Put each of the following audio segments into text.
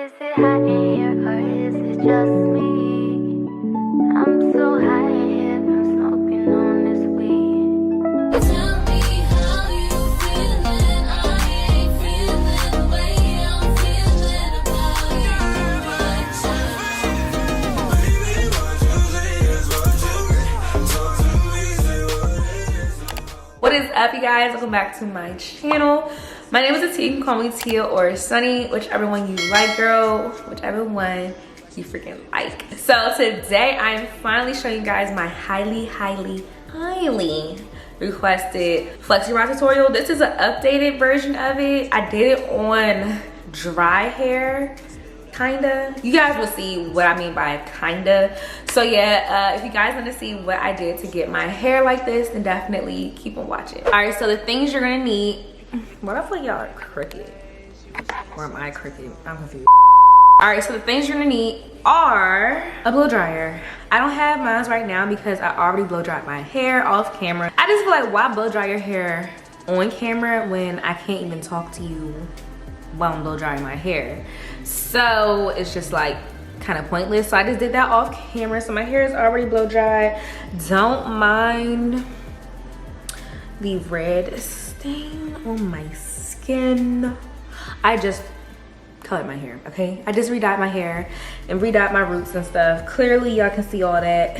Is it hot in here or is it just me? I'm so high in here, I'm smoking on this weed. Tell me how you feeling, I ain't feeling the way I'm feeling about you, my child. Baby, what you say is what you talk to me, say what it is. What is up, you guys? Welcome back to my channel. My name is Tia. You can call me Tia or Sunny, whichever one you like, girl, whichever one you freaking like. So today I am finally showing you guys my highly requested Flexi Rod tutorial. This is an updated version of it. I did it on dry hair, kinda. You guys will see what I mean by kinda. So yeah, if you guys want to see what I did to get my hair like this, then definitely keep on watching. All right, so the things you're gonna need. What, I feel like y'all are crooked. Or am I crooked? I'm confused. All right, so the things you're gonna need are a blow dryer. I don't have mine right now because I already blow dried my hair off camera. I just feel like, why blow dry your hair on camera when I can't even talk to you while I'm blow drying my hair? So it's just like kind of pointless. So I just did that off camera. So my hair is already blow dried. Don't mind the red stain on my skin. I just colored my hair, okay? I just redyed my hair and redyed my roots and stuff. Clearly y'all can see all that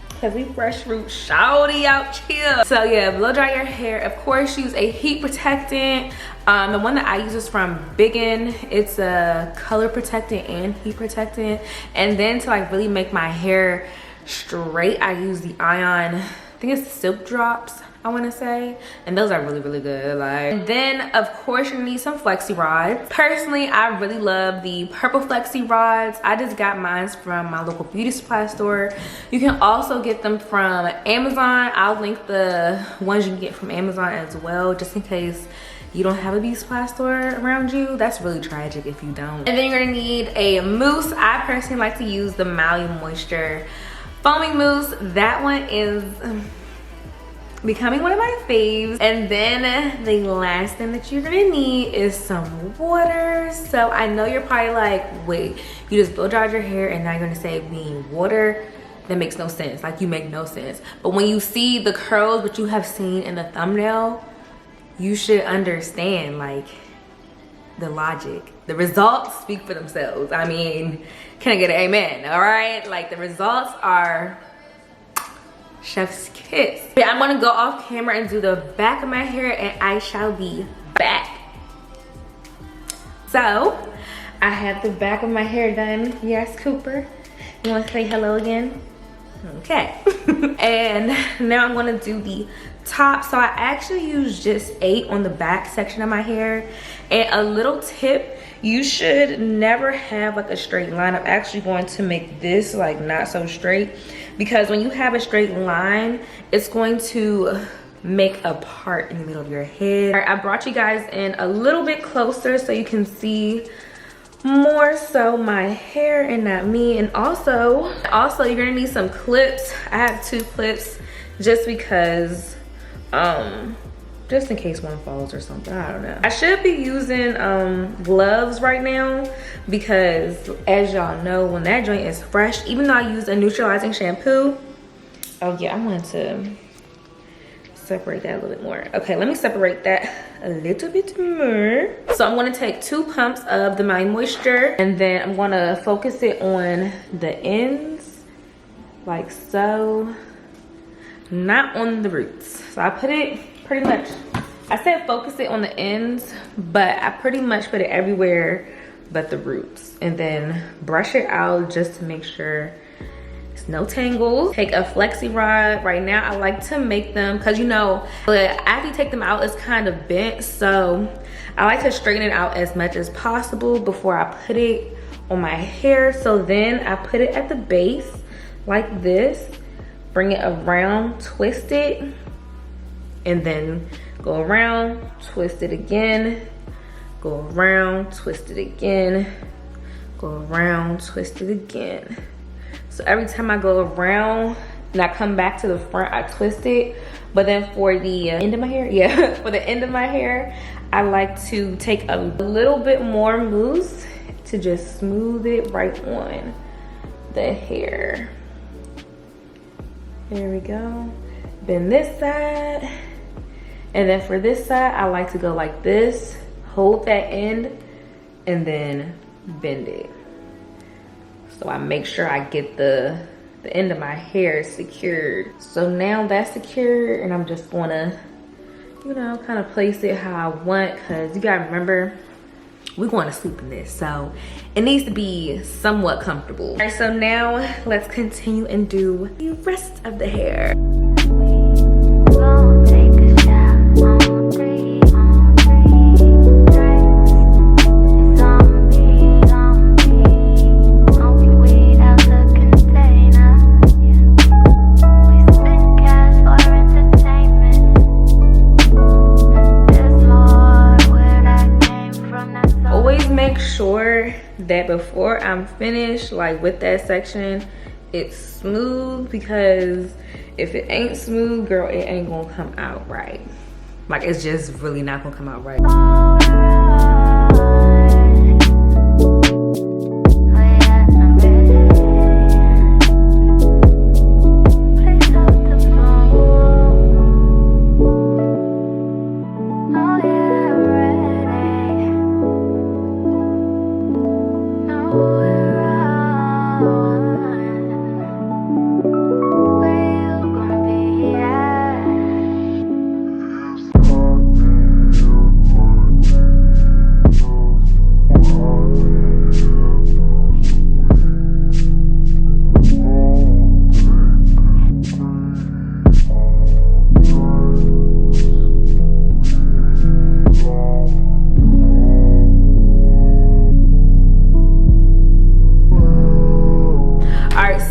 because we fresh roots shawty out here. So yeah, blow dry your hair. Of course, use a heat protectant. The one that I use is from Biggin. It's a color protectant and heat protectant. And then to like really make my hair straight, I use the Ion, I think it's Silk Drops, I want to say, and those are really good. Like, and then of course you need some Flexi Rods. Personally, I really love the purple Flexi Rods. I just got mine from my local beauty supply store. You can also get them from Amazon. I'll link the ones you can get from Amazon as well, just in case you don't have a beauty supply store around you. That's really tragic if you don't. And then you're gonna need a mousse. I personally like to use the Maui Moisture foaming mousse. That one is becoming one of my faves. And then the last thing that you're gonna need is some water. So I know you're probably like, wait, you just blow dried your hair and now you're gonna say we need water? That makes no sense. Like, you make no sense. But when you see the curls which you have seen in the thumbnail, you should understand like the logic. The results speak for themselves. I mean, can I get an amen? All right, like the results are chef's kiss. Yeah, I'm gonna go off camera and do the back of my hair and I shall be back. So I have the back of my hair done. Yes, Cooper, you want to say hello again? Okay. And now I'm gonna do the top. So I actually use just 8 on the back section of my hair. And a little tip, you should never have like a straight line. I'm actually going to make this like not so straight, because when you have a straight line, it's going to make a part in the middle of your head. All right, I brought you guys in a little bit closer so you can see more so my hair and not me. And also you're gonna need some clips. I have 2 clips just because just in case one falls or something. I don't know. I should be using gloves right now because, as y'all know, when that joint is fresh, even though I use a neutralizing shampoo. Oh yeah, I wanted to separate that a little bit more. Okay, let me separate that a little bit more. So I'm gonna take 2 pumps of the Maui Moisture and then I'm gonna focus it on the ends like so, not on the roots. So I put it pretty much, I said focus it on the ends, but I pretty much put it everywhere but the roots, and then brush it out just to make sure it's no tangles. Take a Flexi Rod. Right now I like to make them, because you know, after you take them out it's kind of bent, so I like to straighten it out as much as possible before I put it on my hair. So then I put it at the base like this, bring it around, twist it, and then go around, twist it again, go around, twist it again, go around, twist it again. So every time I go around and I come back to the front, I twist it. But then for the end of my hair, yeah, for the end of my hair, I like to take a little bit more mousse to just smooth it right on the hair. There we go. Bend this side. And then for this side, I like to go like this, hold that end, and then bend it. So I make sure I get the end of my hair secured. So now that's secured, and I'm just gonna, you know, kind of place it how I want, because you gotta remember, we're going to sleep in this, so it needs to be somewhat comfortable. All right, so now let's continue and do the rest of the hair. Gonna take a shot on 3, on 3 drinks. It's on me, on me. Smoking weed out the container. Yeah. We spend cash for entertainment. There's more where that came from. That's all. Always make sure that before I'm finished, like with that section, it's smooth, because if it ain't smooth, girl, it ain't gonna come out right. Like, it's just really not gonna come out right.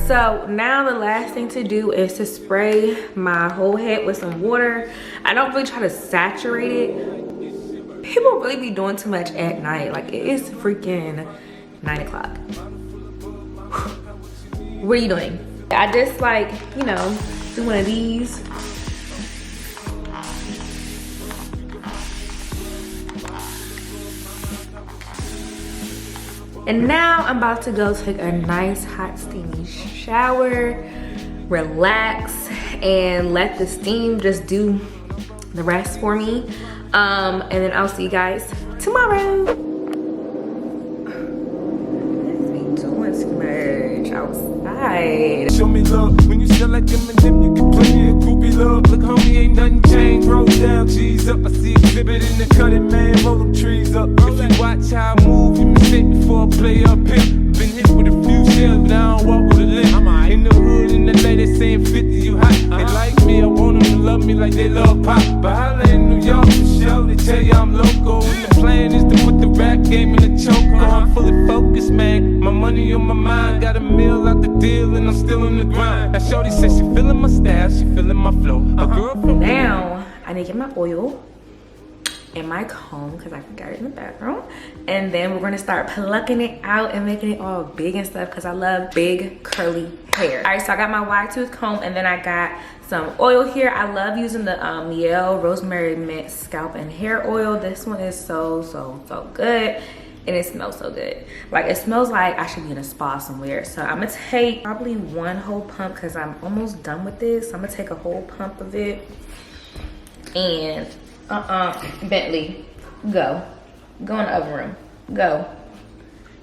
So now the last thing to do is to spray my whole head with some water. I don't really try to saturate it. People really be doing too much at night. Like, it is freaking 9 o'clock. What are you doing? I just, like, you know, do one of these. And now I'm about to go take a nice hot steamy shower, relax, and let the steam just do the rest for me. And then I'll see you guys tomorrow. Let's be doing too much outside. Show me love when you sell like them and them, you can play a groupie love. Look, homie, ain't nothing changed. Roll down, G's up. I see exhibit in the cutting, man. Roll them trees up. If you watch how I move, you mistake before I play up here. Been hit with a few shells, but I don't walk with a limp. In the hood, in the lady saying 50, you hot. They like me, I want them to love me like they love pop. But holla in New York for show, they tell you I'm loco. And the plan is to put the rap game in the choke. I'm fully focused, man. My money on my mind, got a meal out the deal, and I'm still in the grind. Now shorty says she feeling my style, she feeling my flow. A girl from now, I need to get my oil and my comb, because I forgot it in the bathroom. And then we're gonna start plucking it out and making it all big and stuff, because I love big curly hair. All right, so I got my wide tooth comb, and then I got some oil here. I love using the Yall Rosemary Mint Scalp and Hair Oil. This one is so good. And it smells so good. Like, it smells like I should be in a spa somewhere. So I'm gonna take probably one whole pump, because I'm almost done with this. So I'm gonna take a whole pump of it. And Bentley, go in the oven room, go.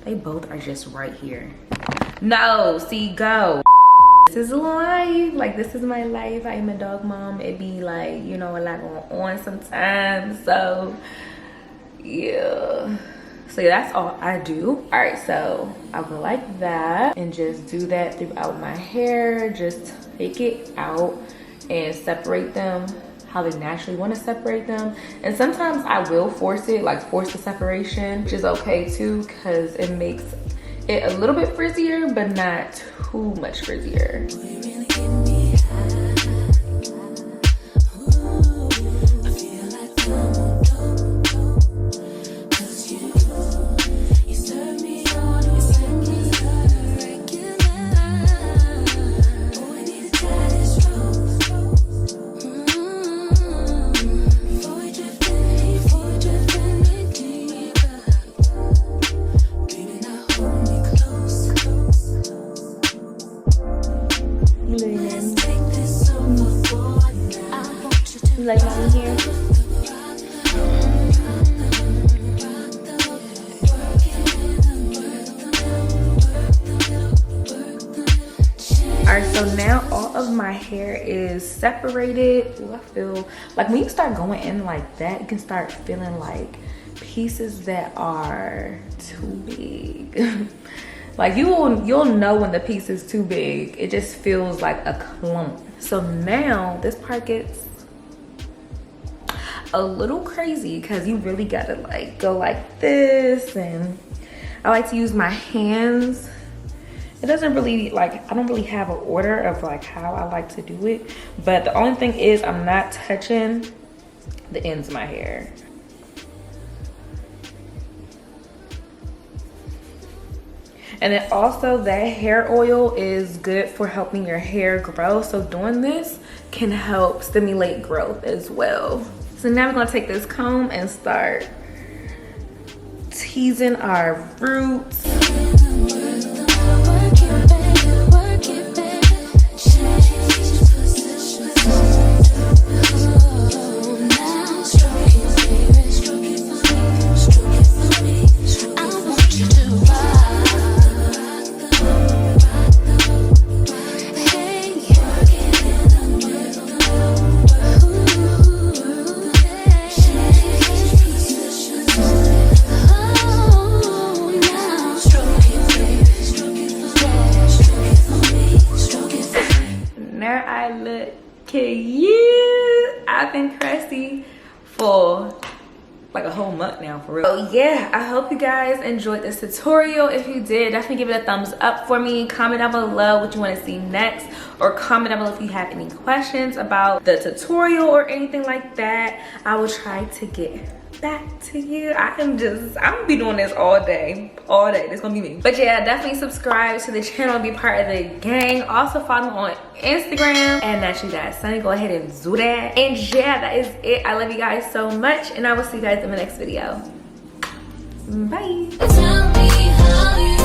They both are just right here. No, see, go. This is life. Like, this is my life. I am a dog mom. It be like, you know, a lot going on sometimes. So yeah. So yeah, that's all I do. All right, so I go like that and just do that throughout my hair. Just take it out and separate them how they naturally want to separate them. And sometimes I will force it, like force the separation, which is okay too, because it makes it a little bit frizzier, but not too much frizzier. Baby, now like my hair? Alright, so now all of my hair is separated. Ooh, I feel like when you start going in like that, you can start feeling like pieces that are too big. Like you'll know when the piece is too big. It just feels like a clump. So now this part gets a little crazy because you really gotta like go like this, and I like to use my hands. It doesn't really like, I don't really have an order of like how I like to do it, but the only thing is I'm not touching the ends of my hair. And then also that hair oil is good for helping your hair grow. So doing this can help stimulate growth as well. So now we're gonna take this comb and start teasing our roots. I've been crusty for like a whole month now, for real. So yeah, I hope you guys enjoyed this tutorial. If you did, definitely give it a thumbs up for me. Comment down below what you want to see next, or comment down below if you have any questions about the tutorial or anything like that. I will try to get back to you. I'm gonna be doing this all day. This gonna be me. But yeah, definitely subscribe to the channel, be part of the gang. Also follow me on Instagram, and that's you guys. Sunny, go ahead and do that. And yeah, that is it. I love you guys so much, and I will see you guys in the next video. Bye. Tell me how you